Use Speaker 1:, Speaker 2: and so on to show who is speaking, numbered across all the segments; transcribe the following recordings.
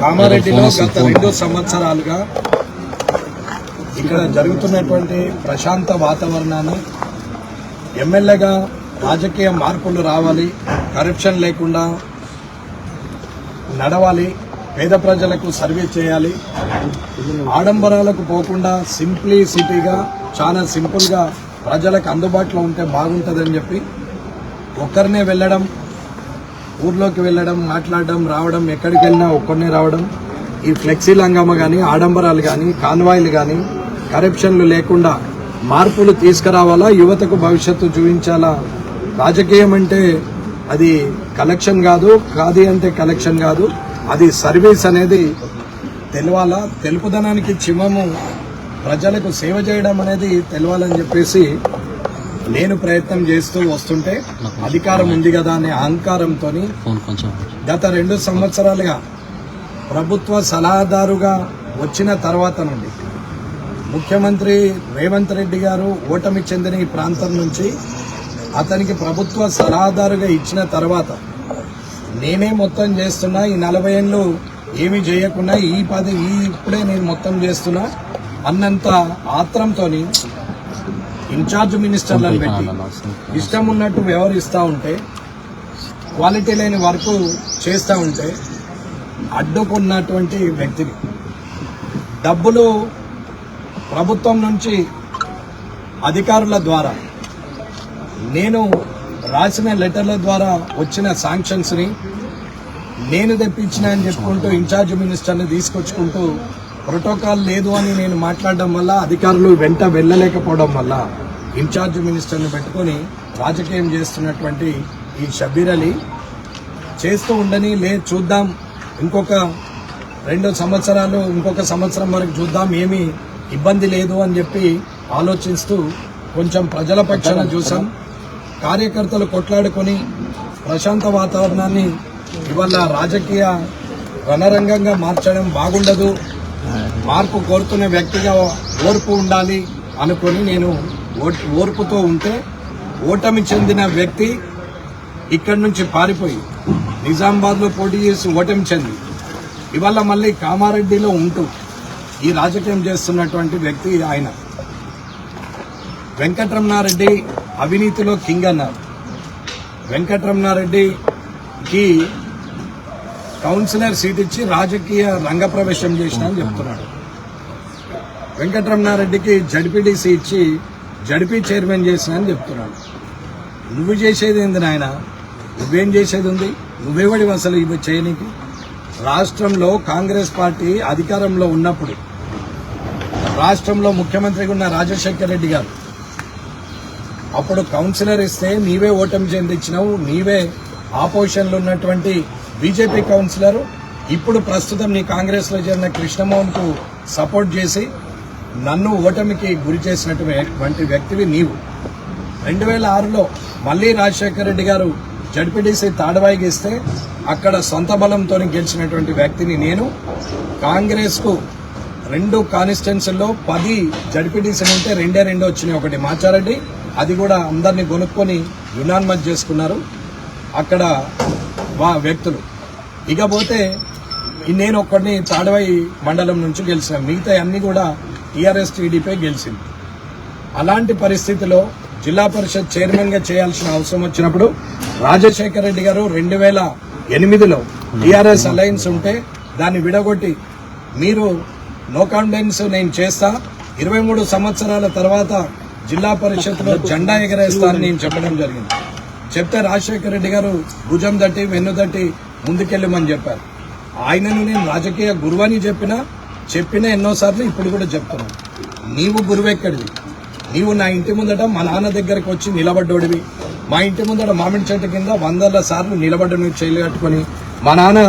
Speaker 1: కామారెడ్డిలో గత 2 సంవత్సరాలుగా ఇక్కడ జరుగుతున్నటువంటి ప్రశాంత వాతావరణాన్ని ఎమ్మెల్యేగా రాజకీయ మార్పులు రావాలి, కరప్షన్ లేకుండా నడవాలి, పేద ప్రజలకు సర్వీస్ చేయాలి, ఆడంబరాలకు పోకుండా సింప్లిసిటీగా చాలా సింపుల్గా ప్రజలకు అందుబాటులో ఉంటే బాగుంటుందని చెప్పి ఒక్కరినే వెళ్ళడం, ఊర్లోకి వెళ్ళడం, మాట్లాడడం, రావడం, ఎక్కడికి వెళ్ళినా ఒక్కరినే రావడం, ఈ ఫ్లెక్సీల హంగామా కానీ, ఆడంబరాలు కానీ, కాన్వాయిలు కానీ, కరప్షన్లు లేకుండా మార్పులు తీసుకురావాలా, యువతకు భవిష్యత్తు చూపించాలా. రాజకీయం అంటే అది కలెక్షన్ కాదు, ఖాదీ అంటే కలెక్షన్ కాదు, అది సర్వీస్ అనేది తెలవాలా. తెలుపుదనానికి చిమ్మము ప్రజలకు సేవ చేయడం అనేది తెలవాలని చెప్పేసి నేను ప్రయత్నం చేస్తూ వస్తుంటే అధికారం ఉంది కదా అనే అహంకారంతో గత 2 సంవత్సరాలుగా ప్రభుత్వ సలహాదారుగా వచ్చిన తర్వాత నుండి ముఖ్యమంత్రి రేవంత్ రెడ్డి గారు ఓటమి చెందిన ఈ ప్రాంతం నుంచి అతనికి ప్రభుత్వ సలహాదారుగా ఇచ్చిన తర్వాత నేనే మొత్తం చేస్తున్నా, ఈ 40 ఏళ్ళు ఏమీ చేయకుండా ఇప్పుడే నేను మొత్తం చేస్తున్నా అన్నంత ఆత్రంతో ఇన్ఛార్జ్ మినిస్టర్లను పెట్టి ఇష్టం ఉన్నట్టు వ్యవహరిస్తూ ఉంటే, క్వాలిటీ లేని వర్క్ చేస్తూ ఉంటే అడ్డుకున్నటువంటి వ్యక్తిని, డబ్బులు ప్రభుత్వం నుంచి అధికారుల ద్వారా నేను రాసిన లెటర్ల ద్వారా వచ్చిన శాంక్షన్స్ని నేను తెప్పించిన అని చెప్పుకుంటూ ఇన్ఛార్జ్ మినిస్టర్ని తీసుకొచ్చుకుంటూ ప్రోటోకాల్ లేదు అని నేను మాట్లాడడం వల్ల అధికారులు వెంట వెళ్ళలేకపోవడం వల్ల ఇన్ఛార్జ్ మినిస్టర్ని పెట్టుకొని రాజకీయం చేస్తున్నటువంటి ఈ షబ్బీర్ అలీ చేస్తూ ఉండని, చూద్దాం ఇంకొక 2 సంవత్సరాలు, ఇంకొక సంవత్సరం వరకు చూద్దాం, ఏమీ ఇబ్బంది లేదు అని చెప్పి ఆలోచిస్తూ కొంచెం ప్రజల పక్షాన చూసాం. కార్యకర్తలు కొట్లాడుకొని ప్రశాంత వాతావరణాన్ని ఇవాళ రాజకీయ రణరంగంగా మార్చడం బాగుండదు, మార్పు కోరుతున్న వ్యక్తిగా ఓర్పు ఉండాలి అనుకొని నేను ఓర్పుతో ఉంటే ఓటమి చెందిన వ్యక్తి ఇక్కడి నుంచి పారిపోయి నిజామాబాద్లో పోటీ చేసి ఓటమి చెంది ఇవాళ మళ్ళీ కామారెడ్డిలో ఉంటూ ఈ రాజకీయం చేస్తున్నటువంటి వ్యక్తి ఆయన. వెంకటరమణారెడ్డి అవినీతిలో కింగ్ అన్నారు. వెంకటరమణారెడ్డికి కౌన్సిలర్ సీట్ ఇచ్చి రాజకీయ రంగప్రవేశం చేసిన అని చెప్తున్నాడు. వెంకటరమణారెడ్డికి జడ్పీటీసీ ఇచ్చి జడ్పీ చైర్మన్ చేసిన అని చెప్తున్నాడు. నువ్వు చేసేది ఏంది నాయన? నువ్వేం చేసేది ఉంది? నువ్వెవడివి అసలు ఇవి చేయనికి? రాష్ట్రంలో కాంగ్రెస్ పార్టీ అధికారంలో ఉన్నప్పుడు రాష్ట్రంలో ముఖ్యమంత్రిగా ఉన్న రాజశేఖర్ రెడ్డి గారు అప్పుడు కౌన్సిలర్ ఇస్తే నీవే ఓటమి చెందించినావు, నీవే ఆపోజిషన్లో ఉన్నటువంటి బీజేపీ కౌన్సిలర్ ఇప్పుడు ప్రస్తుతం నీ కాంగ్రెస్లో చేరిన కృష్ణమోహన్ కు సపోర్ట్ చేసి నన్ను ఓటమికి గురి చేసినటువంటి వ్యక్తివి నీవు. 2006లో మళ్లీ రాజశేఖర రెడ్డి గారు జడ్పీటీసీ తాడవాయికి ఇస్తే అక్కడ సొంత బలంతో గెలిచినటువంటి వ్యక్తిని నేను. కాంగ్రెస్ కు 2 కాన్స్టిట్యున్సీల్లో 10 జడ్పీటీసీలు ఉంటే 2 వచ్చినాయి, ఒకటి మాచారెడ్డి, అది కూడా అందరినీ కొనుక్కొని యునానిమస్ చేసుకున్నారు అక్కడ వ్యక్తులు. ఇకపోతే నేను ఒక్కడిని తాడవాయి మండలం నుంచి గెలిచిన, మిగతా అన్ని కూడా టీఆర్ఎస్ టీడీపీ గెలిచింది. అలాంటి పరిస్థితిలో జిల్లా పరిషత్ చైర్మన్ గా చేయాల్సిన అవసరం వచ్చినప్పుడు రాజశేఖర రెడ్డి గారు 2008లో టీఆర్ఎస్ అలయన్స్ ఉంటే దాన్ని విడగొట్టి మీరు నో కాన్ఫిడెన్స్ నేను చేస్తా, 23 సంవత్సరాల తర్వాత జిల్లా పరిషత్ లో జెండా ఎగరేస్తా అని నేను చెప్పడం జరిగింది. చెప్తే రాజశేఖర రెడ్డి గారు భుజం తట్టి వెన్ను తట్టి ముందుకెళ్ళమని చెప్పారు. ఆయనను నేను రాజకీయ గురువని చెప్పిన ఎన్నోసార్లు ఇప్పుడు కూడా చెప్తున్నాను. నీవు గురువెక్కడివి? నీవు నా ఇంటి ముందట మా నాన్న దగ్గరకు వచ్చి నిలబడ్డోడివి. మా ఇంటి ముందట మామిడి చెట్టు కింద 100 సార్లు నిలబడ్డ నువ్వు చేయలు కట్టుకొని మా నాన్న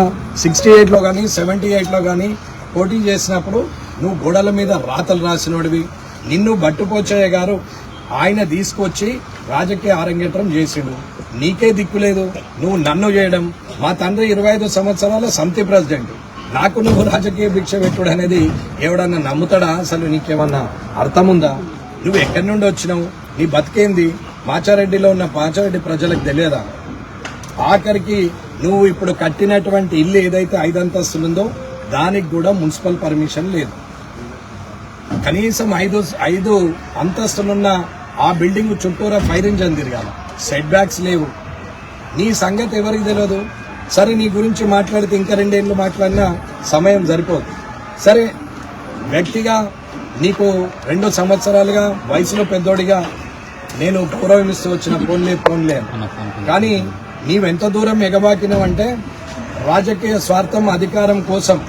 Speaker 1: 68లో కానీ 78లో కానీ పోటీ చేసినప్పుడు నువ్వు గోడల మీద రాతలు రాసినోడివి. నిన్ను భట్టుపోచయ్య గారు ఆయన తీసుకొచ్చి రాజకీయ అరంగేట్రం చేసిండు. నీకే దిక్కులేదు, నువ్వు నన్ను చేయడం. మా తండ్రి 25 సంవత్సరాల సమితి ప్రెసిడెంట్, నాకు నువ్వు రాజకీయ భిక్ష పెట్టుడు అనేది ఎవడన్నా నమ్ముతాడా? అసలు నీకేమన్నా అర్థముందా? నువ్వు ఎక్కడి నుండి వచ్చినావు? నీ బతికేంది? మాచారెడ్డిలో ఉన్న మాచారెడ్డి ప్రజలకు తెలియదా? ఆఖరికి నువ్వు ఇప్పుడు కట్టినటువంటి ఇల్లు ఏదైతే 5 అంతస్తులుందో దానికి కూడా మున్సిపల్ పర్మిషన్ లేదు. కనీసం ఐదు అంతస్తులున్న ఆ బిల్డింగ్ చుట్టూరా ఫైర్ ఇంజన్ తిరగాలి, సెట్ బ్యాక్స్ లేవు. నీ సంగతి ఎవరికి తెలియదు. సరే, నీ గురించి మాట్లాడితే ఇంకా 2 ఏళ్ళు మాట్లాడినా సమయం సరిపోదు. సరే, వ్యక్తిగా నీకు 2 సంవత్సరాలుగా వయసులో పెద్దోడిగా నేను గౌరవం ఇస్తూ వచ్చిన పోన్లే. కానీ నీవెంత దూరం ఎగబాకినావంటే రాజకీయ స్వార్థం, అధికారం కోసం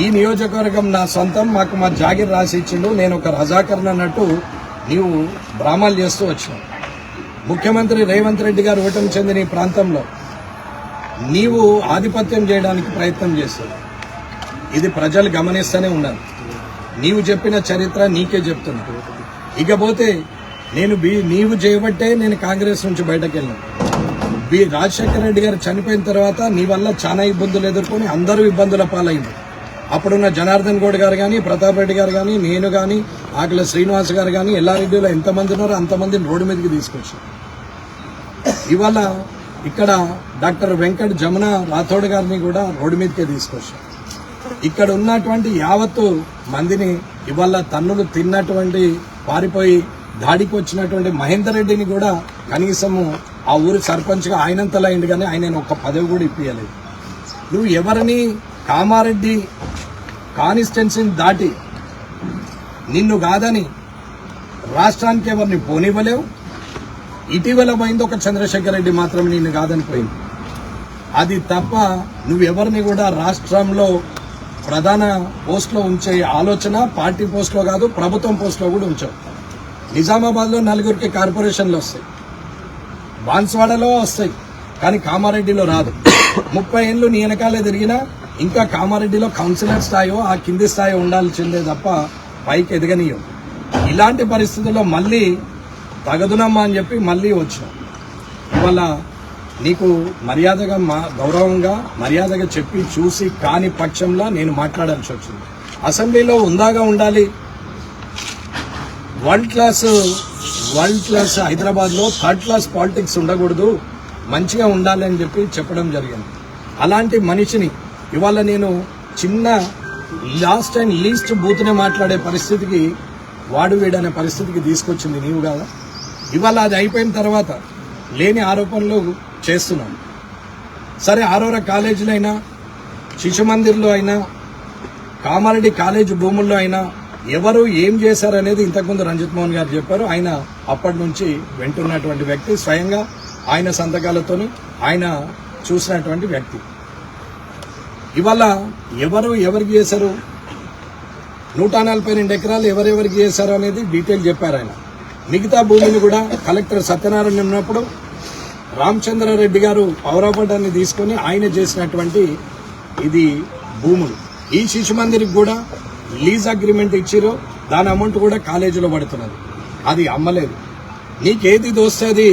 Speaker 1: ఈ నియోజకవర్గం నా సొంతం, మాకు మా జాగిర్ రాసి ఇచ్చిండు, నేను ఒక రజాకర్ని అన్నట్టు నీవు డ్రామాలు చేస్తూ వచ్చినావు. ముఖ్యమంత్రి రేవంత్ రెడ్డి గారు ఓటమి చెందిన ఈ ప్రాంతంలో నీవు ఆధిపత్యం చేయడానికి ప్రయత్నం చేస్తావు. ఇది ప్రజలు గమనిస్తూనే ఉన్నారు. నీవు చెప్పిన చరిత్ర నీకే చెప్తున్నా. ఇకపోతే నీవు చేయబట్టే నేను కాంగ్రెస్ నుంచి బయటకు వెళ్ళాను. రాజశేఖర రెడ్డి గారు చనిపోయిన తర్వాత నీ వల్ల చాలా ఇబ్బందులు ఎదుర్కొని అందరూ ఇబ్బందుల పాలైంది. అప్పుడున్న జనార్దన్ గౌడ్ గారు కానీ, ప్రతాప్ రెడ్డి గారు కానీ, నేను కానీ, ఆకుల శ్రీనివాస్ గారు కానీ, ఎల్లారెడ్డిలో ఎంతమంది ఉన్నారో అంతమందిని రోడ్డు మీదకి తీసుకొచ్చారు. ఇవాళ ఇక్కడ డాక్టర్ వెంకట్ జమున రాథోడ్ గారిని కూడా రోడ్డు మీదకే తీసుకొచ్చారు. ఇక్కడ ఉన్నటువంటి యావత్తు మందిని ఇవాళ తన్నులు తిన్నటువంటి పారిపోయి దాడికి వచ్చినటువంటి మహేందర్ రెడ్డిని కూడా కనీసము ఆ ఊరి సర్పంచ్గా ఆయనంతలా అయింది, కానీ ఆయన ఒక్క పదవి కూడా ఇప్పించలేదు. నువ్వు ఎవరిని కామారెడ్డి కాన్స్టిట్యున్సీని దాటి నిన్ను కాదని రాష్ట్రానికి ఎవరిని పోనివ్వలేవు. ఇటీవల పోయింది ఒక చంద్రశేఖర్ రెడ్డి మాత్రం నిన్ను కాదని పోయింది. అది తప్ప నువ్వెవరిని కూడా రాష్ట్రంలో ప్రధాన పోస్టులో ఉంచే ఆలోచన పార్టీ పోస్టులో కాదు, ప్రభుత్వం పోస్టులో కూడా ఉంచావు. నిజామాబాద్లో 4 కార్పొరేషన్లు వస్తాయి, బాన్స్వాడలో వస్తాయి, కానీ కామారెడ్డిలో రాదు. 30 ఏళ్ళు నీ వెనకాలే తిరిగినా ఇంకా కామారెడ్డిలో కౌన్సిలర్ స్థాయో ఆ కింది స్థాయో ఉండాల్సిందే తప్ప పైకి ఎదగనీయం. ఇలాంటి పరిస్థితుల్లో మళ్ళీ తగదునమ్మా అని చెప్పి మళ్ళీ వచ్చినాం. ఇవాళ నీకు మర్యాదగా గౌరవంగా మర్యాదగా చెప్పి చూసి కాని పక్షంలో నేను మాట్లాడాల్సి వచ్చింది. అసెంబ్లీలో ఉందాగా ఉండాలి. వరల్డ్ క్లాస్ హైదరాబాద్లో 3rd క్లాస్ పాలిటిక్స్ ఉండకూడదు, మంచిగా ఉండాలి అని చెప్పి చెప్పడం జరిగింది. అలాంటి మనిషిని ఇవాళ నేను చిన్న లాస్ట్ అండ్ లీస్ట్ బూత్నే మాట్లాడే పరిస్థితికి వాడు వీడనే పరిస్థితికి తీసుకొచ్చింది నీవు కాదా. ఇవాళ అది అయిపోయిన తర్వాత లేని ఆరోపణలు చేస్తున్నాం. సరే, ఆరోరా కాలేజీలో అయినా, శిశు మందిర్లో అయినా, కామారెడ్డి కాలేజీ భూముల్లో అయినా ఎవరు ఏం చేశారనేది ఇంతకుముందు రంజిత్ మోహన్ గారు చెప్పారు. ఆయన అప్పటి నుంచి వెంటున్నటువంటి వ్యక్తి, స్వయంగా ఆయన సంతకాలతోని ఆయన చూసినటువంటి వ్యక్తి. ఇవాళ ఎవరికి చేశారు, 142 ఎకరాలు ఎవరెవరికి చేశారు అనేది డీటెయిల్ చెప్పారు ఆయన. మిగతా భూమిని కూడా కలెక్టర్ సత్యనారాయణ ఉన్నప్పుడు రామచంద్రారెడ్డి గారు పౌరాపటాన్ని తీసుకొని ఆయన చేసినటువంటి ఇది భూములు. ఈ శిశు మందిరికి కూడా లీజ్ అగ్రిమెంట్ ఇచ్చిరో దాని అమౌంట్ కూడా కాలేజీలో పడుతున్నది, అది అమ్మలేదు. నీకేది దోస్తుంది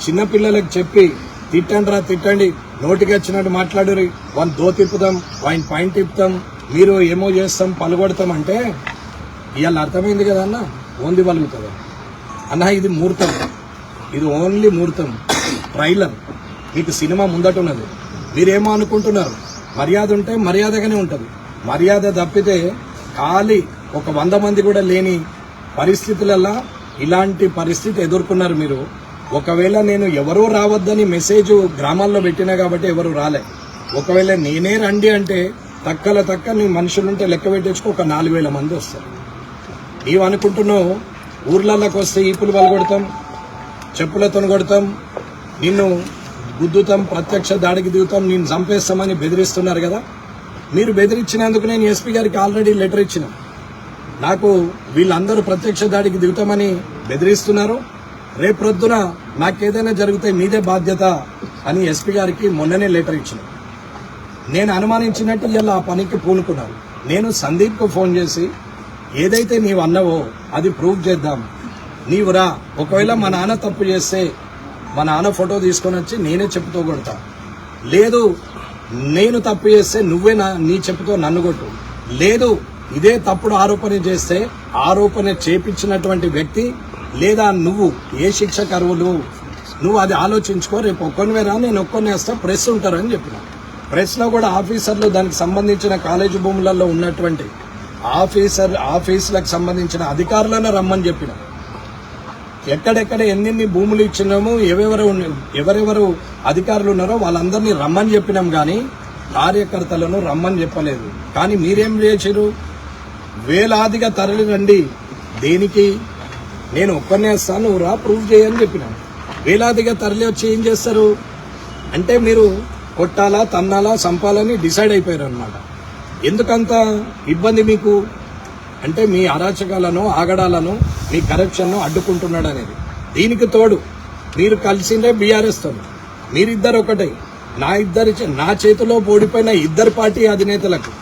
Speaker 1: చిన్నపిల్లలకు చెప్పి తిట్టండి, నోటికి వచ్చినట్టు మాట్లాడురి, వాళ్ళని దో తిప్పుతాం, ఆయన పైన తిప్పుతాం, మీరు ఏమో చేస్తాం, పలుగొడతాం అంటే ఇవాళ అర్థమైంది కదా అన్న, ఓన్లీ పలుగుతుంది అన్న. ఇది ముహూర్తం, ఇది ఓన్లీ ముహూర్తం, ట్రైలర్. మీకు సినిమా ముందట ఉన్నది. మీరేమో అనుకుంటున్నారు, మర్యాద ఉంటే మర్యాదగానే ఉంటుంది. మర్యాద తప్పితే ఖాళీ ఒక 100 మంది కూడా లేని పరిస్థితులలో ఇలాంటి పరిస్థితి ఎదుర్కొన్నారు మీరు. ఒకవేళ నేను ఎవరూ రావద్దని మెసేజ్ గ్రామాల్లో పెట్టినా కాబట్టి ఎవరు రాలే. ఒకవేళ నేనే రండి అంటే తక్క నీ మనుషులుంటే లెక్క పెట్టేసుకు ఒక 4000 మంది వస్తారు. నీవు అనుకుంటున్నావు ఊర్లలోకి వస్తే ఈపులు పలగొడతాం, చెప్పులతో కొడతాం, నిన్ను గుద్దుతాం, ప్రత్యక్ష దాడికి దిగుతాం, నేను చంపేస్తామని బెదిరిస్తున్నారు కదా. మీరు బెదిరించినందుకు నేను ఎస్పీ గారికి ఆల్రెడీ లెటర్ ఇచ్చిన. నాకు వీళ్ళందరూ ప్రత్యక్ష దాడికి దిగుతామని బెదిరిస్తున్నారు, రేపొద్దున నాకేదైనా జరిగితే మీదే బాధ్యత అని ఎస్పీ గారికి మొన్ననే లెటర్ ఇచ్చిన. నేను అనుమానించినట్టు ఇలా ఆ పనికి పూనుకున్నాను. నేను సందీప్కు ఫోన్ చేసి ఏదైతే నీవు అన్నావో అది ప్రూవ్ చేద్దాం, నీవు రా, ఒకవేళ మా నాన్న తప్పు చేస్తే మా నాన్న ఫోటో తీసుకొని వచ్చి నేనే చెప్పుతో కొడతా, లేదు నేను తప్పు చేస్తే నువ్వే నీ చెప్పుతో నన్ను కొట్టు, లేదు ఇదే తప్పుడు ఆరోపణ చేస్తే ఆరోపణ చేపించినటువంటి వ్యక్తి లేదా నువ్వు ఏ శిక్షకు అర్హులు నువ్వు అది ఆలోచించుకో, రేపు ఒక్కనివే రా, నేను ఒక్కనే వేస్తా, ప్రెస్ ఉంటారని చెప్పిన. ప్రెస్లో కూడా ఆఫీసర్లు దానికి సంబంధించిన కాలేజీ భూములలో ఉన్నటువంటి ఆఫీసులకు సంబంధించిన అధికారులను రమ్మని చెప్పినాం. ఎక్కడెక్కడ ఎన్నెన్ని భూములు ఇచ్చినామో ఎవరెవరు అధికారులు ఉన్నారో వాళ్ళందరినీ రమ్మని చెప్పినాం, కానీ కార్యకర్తలను రమ్మని చెప్పలేదు. కానీ మీరేం చేశారు? వేలాదిగా తరలి రండి. దేనికి? నేను ఒక్కనే వస్తాను, నువ్వు రా, ప్రూవ్ చేయని చెప్పినాను. వేలాదిగా తరలి వచ్చి ఏం చేస్తారు అంటే మీరు కొట్టాలా, తన్నాలా, సంపాలని డిసైడ్ అయిపోయారు అనమాట. ఎందుకంత ఇబ్బంది మీకు అంటే మీ అరాచకాలను, ఆగడాలను, మీ కరప్షన్ను అడ్డుకుంటున్నాడు అనేది. దీనికి తోడు మీరు కలిసిందే బీఆర్ఎస్ తో. మీరిద్దరు ఒకటే. నా చేతిలో ఓడిపోయిన ఇద్దరు పార్టీ అధినేతలకు,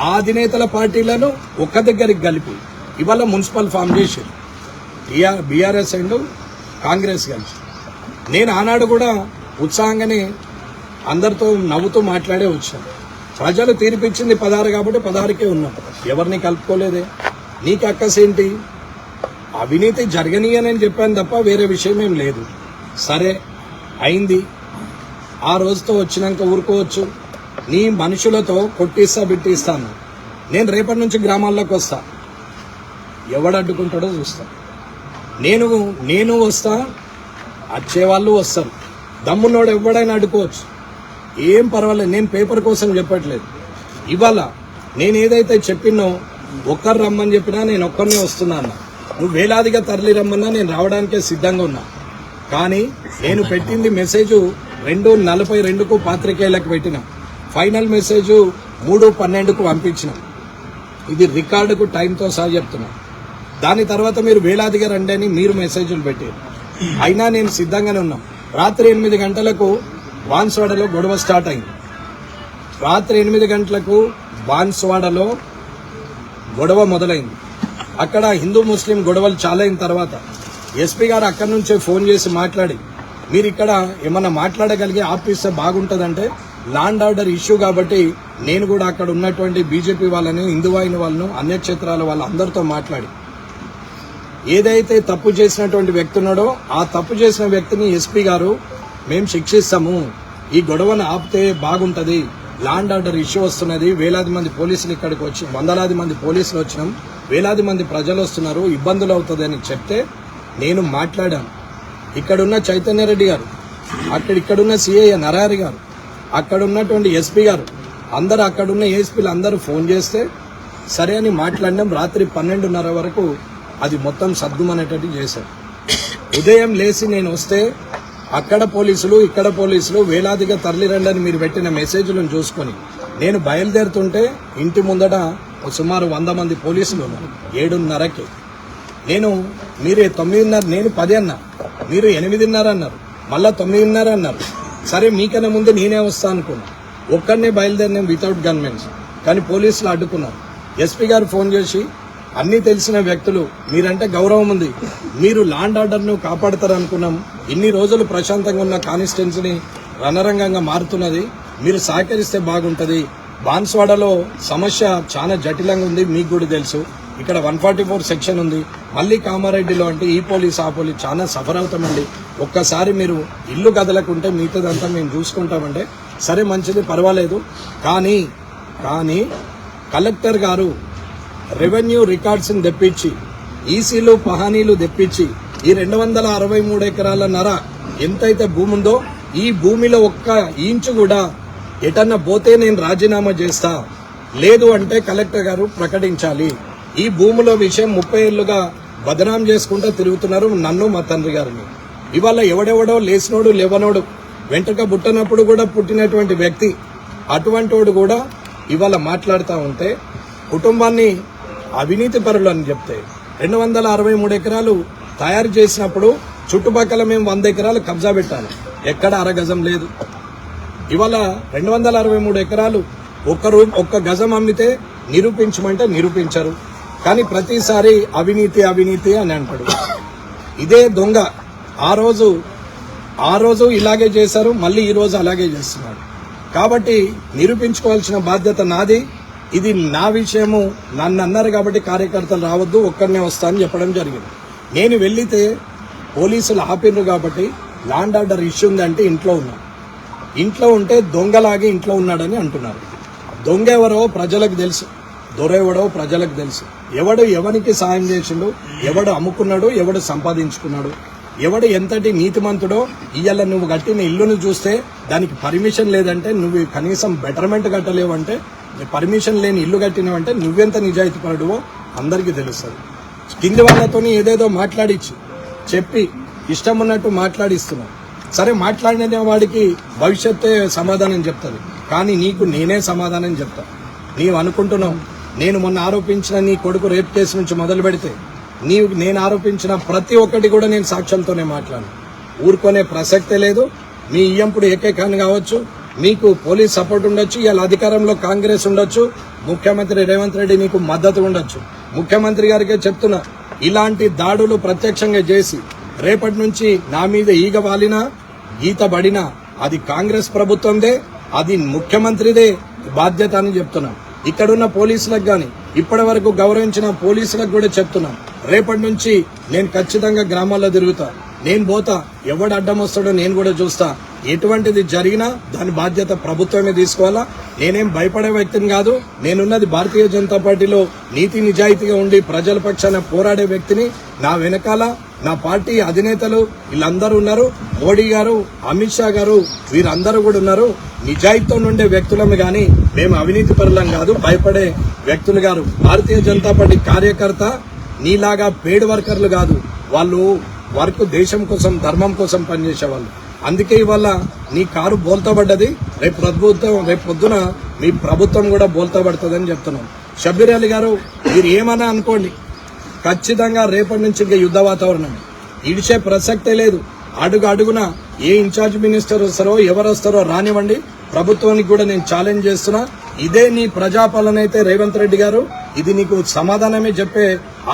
Speaker 1: ఆ అధినేతల పార్టీలను ఒక్క దగ్గరికి కలిపి ఇవాళ మున్సిపల్ ఫామ్ చేశారు బీఆర్ఎస్ అండ్ కాంగ్రెస్ కలిసి. నేను ఆనాడు కూడా ఉత్సాహంగానే అందరితో నవ్వుతూ మాట్లాడే వచ్చాను. ప్రజలు తీర్పిచ్చింది 16 కాబట్టి 16కే ఉన్నాం, ఎవరిని కలుపుకోలేదే. నీకు అక్కసేంటి? అవినీతి జరగనీయని చెప్పాను తప్ప వేరే విషయం ఏం లేదు. సరే అయింది, ఆ రోజుతో వచ్చినాక ఊరుకోవచ్చు. నీ మనుషులతో కొట్టిస్తా బిట్టిస్తాను. నేను రేపటి నుంచి గ్రామాల్లోకి వస్తా, ఎవడు అడ్డుకుంటాడో చూస్తా. నేను వస్తా, వచ్చేవాళ్ళు వస్తారు. దమ్మున్నోడు ఎవడైనా అడ్డుకోవచ్చు, ఏం పర్వాలేదు. నేను పేపర్ కోసం చెప్పట్లేదు. ఇవాళ నేను ఏదైతే చెప్పినో ఒక్కరు రమ్మని చెప్పినా నేను ఒక్కరినే వస్తున్నా అన్న. నువ్వు వేలాదిగా తరలి రమ్మన్నా నేను రావడానికే సిద్ధంగా ఉన్నా. కానీ నేను పెట్టింది మెసేజ్ 2:42కు పాత్రికేయులకు పెట్టినాం. ఫైనల్ మెసేజ్ 3:12కు పంపించినాం. ఇది రికార్డుకు టైంతో సహా చెప్తున్నా. దాని తర్వాత మీరు వేలాదిగా రండి అని మీరు మెసేజ్లు పెట్టారు. అయినా నేను సిద్ధంగానే ఉన్నాం. రాత్రి 8 గంటలకు బాన్స్వాడలో గొడవ స్టార్ట్ అయింది. రాత్రి 8 గంటలకు బాన్స్వాడలో గొడవ మొదలైంది. అక్కడ హిందూ ముస్లిం గొడవలు చాలా అయిన తర్వాత ఎస్పీ గారు అక్కడి నుంచే ఫోన్ చేసి మాట్లాడి, మీరు ఇక్కడ ఏమన్నా మాట్లాడగలిగే ఆపిస్తే బాగుంటుందంటే ల్యాండ్ ఆర్డర్ ఇష్యూ కాబట్టి నేను కూడా అక్కడ ఉన్నటువంటి బీజేపీ వాళ్ళని, హిందువాహిని వాళ్ళను, అన్యక్షేత్రాల వాళ్ళందరితో మాట్లాడి ఏదైతే తప్పు చేసినటువంటి వ్యక్తి ఉన్నాడో ఆ తప్పు చేసిన వ్యక్తిని ఎస్పీ గారు మేము శిక్షిస్తాము, ఈ గొడవను ఆపితే బాగుంటది, ల్యాండ్ ఆర్డర్ ఇష్యూ వస్తున్నది, వేలాది మంది పోలీసులు ఇక్కడికి వచ్చి, వందలాది మంది పోలీసులు వచ్చినాం, వేలాది మంది ప్రజలు వస్తున్నారు, ఇబ్బందులు అవుతుంది అని చెప్తే నేను మాట్లాడాను. ఇక్కడున్న చైతన్య రెడ్డి గారు, ఇక్కడున్న సిఐ నరహరి గారు, అక్కడ ఉన్నటువంటి ఎస్పీ గారు, అందరూ అక్కడున్న ఏఎస్పీలు అందరూ ఫోన్ చేస్తే సరే అని మాట్లాడినాం. రాత్రి 12:30 వరకు అది మొత్తం సద్దుమనేటట్టు చేశారు. ఉదయం లేచి నేను వస్తే అక్కడ పోలీసులు, ఇక్కడ పోలీసులు వేలాదిగా తరలిరండి అని మీరు పెట్టిన మెసేజ్లను చూసుకొని నేను బయలుదేరుతుంటే ఇంటి ముందట సుమారు 100 మంది పోలీసులు ఉన్నారు. 7:30కి మీరు 9:30, నేను 10 అన్నా, మీరు 8:30 అన్నారు, మళ్ళా 9:30 అన్నారు. సరే మీకన్నా ముందు నేనే వస్తా అనుకున్నా. ఒక్కడనే బయలుదేరినాం వితౌట్ గన్మెన్స్. కానీ పోలీసులు అడ్డుకున్నారు. ఎస్పీ గారు ఫోన్ చేసి, అన్ని తెలిసిన వ్యక్తులు, మీరంటే గౌరవం ఉంది, మీరు ల్యాండ్ ఆర్డర్ను కాపాడతారు అనుకున్నాం, ఇన్ని రోజులు ప్రశాంతంగా ఉన్న కాన్స్టిట్యున్సీని రణరంగంగా మారుతున్నది, మీరు సహకరిస్తే బాగుంటది. బాన్స్వాడలో సమస్య చాలా జటిలంగా ఉంది, మీకు కూడా తెలుసు. ఇక్కడ 144 సెక్షన్ ఉంది. మళ్ళీ కామారెడ్డిలో అంటే ఈ పోలీస్ ఆ పోలీస్ చాలా సఫర్ అవుతామండి. ఒక్కసారి మీరు ఇల్లు కదలకుంటే మిగతాదంతా మేము చూసుకుంటామంటే సరే మంచిది, పర్వాలేదు. కానీ కలెక్టర్ గారు రెవెన్యూ రికార్డ్స్ని తెప్పించి, ఈసీలు పహానీలు తెప్పించి, ఈ 263 ఎకరాల నర ఎంతైతే భూమి ఉందో ఈ భూమిలో ఒక్క ఇంచు కూడా ఎటన్నా పోతే నేను రాజీనామా చేస్తా, లేదు అంటే కలెక్టర్ గారు ప్రకటించాలి. ఈ భూముల విషయం 30 ఏళ్లుగా బదనాం చేసుకుంటూ తిరుగుతున్నారు నన్ను, మా తండ్రి గారిని. ఇవాళ ఎవడెవడో లేచినోడు లేవనోడు, వెంటక పుట్టినప్పుడు కూడా పుట్టినటువంటి వ్యక్తి అటువంటి వాడు కూడా ఇవాళ మాట్లాడుతూ ఉంటే కుటుంబాన్ని అవినీతి పరులు అని చెప్తే 263 ఎకరాలు తయారు చేసినప్పుడు చుట్టుపక్కల మేము 100 ఎకరాలు కబ్జా పెట్టాలి, ఎక్కడ అరగజం లేదు. ఇవాళ 263 ఎకరాలు ఒక్క గజం అమ్మితే నిరూపించమంటే నిరూపించరు. కానీ ప్రతిసారి అవినీతి అవినీతి అని అంటాడు. ఇదే దొంగ ఆ రోజు ఇలాగే చేశారు, మళ్ళీ ఈ రోజు అలాగే చేస్తున్నారు. కాబట్టి నిరూపించుకోవాల్సిన బాధ్యత నాది. ఇది నా విషయము, నన్ను అన్నారు కాబట్టి కార్యకర్తలు రావద్దు, ఒక్కరినే వస్తా అని చెప్పడం జరిగింది. నేను వెళ్ళితే పోలీసులు ఆపిర్రు కాబట్టి ల్యాండ్ ఆర్డర్ ఇష్యూ ఉందంటే ఇంట్లో ఉన్నా. ఇంట్లో ఉంటే దొంగలాగి ఇంట్లో ఉన్నాడని అంటున్నారు. దొంగ ఎవరో ప్రజలకు తెలుసు, దొరెవడో ప్రజలకు తెలుసు. ఎవడు ఎవరికి సాయం చేసిండు, ఎవడు అమ్ముకున్నాడు, ఎవడు సంపాదించుకున్నాడు, ఎవడు ఎంతటి నీతిమంతుడో. ఇవాళ నువ్వు కట్టిన ఇల్లును చూస్తే దానికి పర్మిషన్ లేదంటే, నువ్వు కనీసం బెటర్మెంట్ కట్టలేవంటే, పర్మిషన్ లేని ఇల్లు కట్టినవంటే నువ్వెంత నిజాయితీ పడువో అందరికీ తెలుస్తుంది. కింది వాళ్ళతో ఏదేదో మాట్లాడించి చెప్పి ఇష్టం ఉన్నట్టు మాట్లాడిస్తున్నావు. సరే, మాట్లాడిన వాడికి భవిష్యత్తే సమాధానం చెప్తుంది, కానీ నీకు నేనే సమాధానం చెప్తా. నీవు అనుకుంటున్నావు నేను మొన్న ఆరోపించిన నీ కొడుకు రేప్ కేసు నుంచి మొదలు పెడితే నేను ఆరోపించిన ప్రతి ఒక్కటి కూడా నేను సాక్ష్యాలతోనే మాట్లాడు. ఊరుకునే ప్రసక్తే లేదు. మీ ఇయ్యంపుడు ఏకైకాన్ని కావచ్చు, మీకు పోలీస్ సపోర్ట్ ఉండొచ్చు, ఇవాళ అధికారంలో కాంగ్రెస్ ఉండొచ్చు, ముఖ్యమంత్రి రేవంత్ రెడ్డి నీకు మద్దతు ఉండొచ్చు. ముఖ్యమంత్రి గారికే చెప్తున్నా, ఇలాంటి దాడులు ప్రత్యక్షంగా చేసి రేపటి నుంచి నా మీద ఈగ వాలినా గీత పడినా అది కాంగ్రెస్ ప్రభుత్వందే, అది ముఖ్యమంత్రిదే బాధ్యత అని చెప్తున్నా. ఇక్కడున్న పోలీసులకు గాని ఇప్పటి వరకు గౌరవించిన పోలీసులకు కూడా చెప్తున్నా, రేపటి నుంచి నేను ఖచ్చితంగా గ్రామాల్లో తిరుగుతా, నేను పోతా, ఎవడు అడ్డం వస్తాడో నేను కూడా చూస్తా. ఎటువంటిది జరిగినా దాని బాధ్యత ప్రభుత్వమే తీసుకోవాలా. నేనేం భయపడే వ్యక్తిని కాదు. నేనున్నది భారతీయ జనతా పార్టీలో నీతి నిజాయితీగా ఉండి ప్రజల పక్షాన పోరాడే వ్యక్తిని. నా వెనకాల నా పార్టీ అధినేతలు వీళ్ళందరూ ఉన్నారు. మోడీ గారు, అమిత్ షా గారు, వీరందరూ కూడా ఉన్నారు. నిజాయితీతో ఉండే వ్యక్తులమే గాని మేము అవినీతి పరులం కాదు, భయపడే వ్యక్తులు గారు. భారతీయ జనతా పార్టీ కార్యకర్త నీలాగా పేడ్ వర్కర్లు కాదు. వాళ్ళు వర్క్ దేశం కోసం, ధర్మం కోసం పనిచేసేవాళ్ళు. అందుకే ఇవాళ నీ కారు బోల్తా పడ్డది. రేపు పొద్దున మీ ప్రభుత్వం కూడా బోల్తా పడుతుందని చెప్తున్నాం. షబ్బీర్ అలీ గారు, మీరు ఏమన్నా అనుకోండి, ఖచ్చితంగా రేపటి నుంచి ఇంకా యుద్ధ వాతావరణం ఇడిచే ప్రసక్తే లేదు. అడుగు అడుగున ఏ ఇన్ఛార్జ్ మినిస్టర్ వస్తారో ఎవరు వస్తారో రానివ్వండి, ప్రభుత్వానికి కూడా నేను ఛాలెంజ్ చేస్తున్నా. ఇదే నీ ప్రజాపాలన అయితే రేవంత్ రెడ్డి గారు, ఇది నీకు సమాధానమే చెప్పే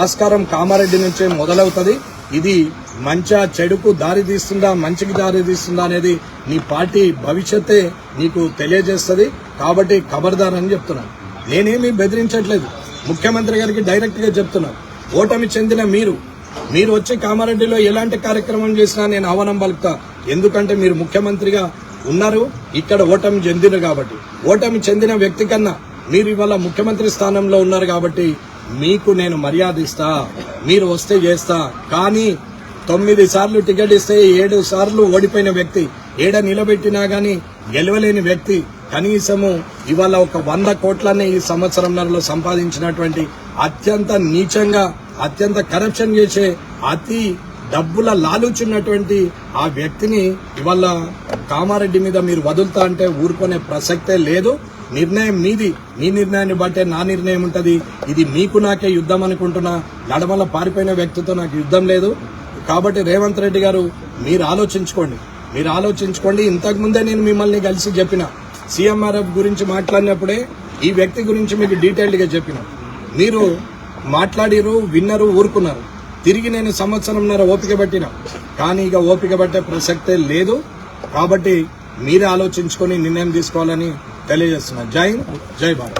Speaker 1: ఆస్కారం కామారెడ్డి నుంచే మొదలవుతుంది. ఇది మంచిగా చెడుకు దారి తీస్తుందా, మంచికి దారి తీస్తుందా అనేది నీ పార్టీ భవిష్యత్తే నీకు తెలియజేస్తుంది. కాబట్టి ఖబర్దార్ అని చెప్తున్నాను. నేనేమీ బెదిరించట్లేదు. ముఖ్యమంత్రి గారికి డైరెక్ట్ గా చెప్తున్నా, ఓటమి చెందిన మీరు వచ్చి కామారెడ్డిలో ఎలాంటి కార్యక్రమం చేసినా నేను ఆహ్వానం పలుకుతా. ఎందుకంటే మీరు ముఖ్యమంత్రిగా ఉన్నారు, ఇక్కడ ఓటమి చెందిన కాబట్టి. ఓటమి చెందిన వ్యక్తి కన్నా మీరు ఇవాళ ముఖ్యమంత్రి స్థానంలో ఉన్నారు కాబట్టి మీకు నేను మర్యాద ఇస్తా. మీరు వస్తే చేస్తా. కానీ 9 సార్లు టికెట్ ఇస్తే 7 సార్లు ఓడిపోయిన వ్యక్తి, ఏడ నిలబెట్టినా గానీ గెలవలేని వ్యక్తి, కనీసము ఇవాళ ఒక 100 కోట్లనే ఈ సంవత్సరంలో సంపాదించినటువంటి అత్యంత నీచంగా, అత్యంత కరప్షన్ చేసే, అతి డబ్బుల లాలుచున్నటువంటి ఆ వ్యక్తిని ఇవాళ కామారెడ్డి మీద మీరు వదులుతా అంటే ఊరుకునే ప్రసక్తే లేదు. నిర్ణయం మీది. మీ నిర్ణయాన్ని బట్టే నా నిర్ణయం ఉంటది. ఇది మీకు నాకే యుద్ధం అనుకుంటున్నా. నడమల పారిపోయిన వ్యక్తితో నాకు యుద్ధం లేదు. కాబట్టి రేవంత్ రెడ్డి గారు, మీరు ఆలోచించుకోండి. ఇంతకు ముందే నేను మిమ్మల్ని కలిసి చెప్పిన, సీఎంఆర్ఎఫ్ గురించి మాట్లాడినప్పుడే ఈ వ్యక్తి గురించి మీకు డీటెయిల్డ్ గా చెప్పిన. మీరు మాట్లాడిరు, విన్నరు, ఊరుకున్నారు. తిరిగి నేను సంవత్సరంన్నర ఓపిక పట్టిన, కానీ ఇక ఓపిక పట్టే ప్రసక్తే లేదు. కాబట్టి మీరే ఆలోచించుకొని నిర్ణయం తీసుకోవాలని తెలియజేస్తున్నా. జై హింద్, జై భారత్.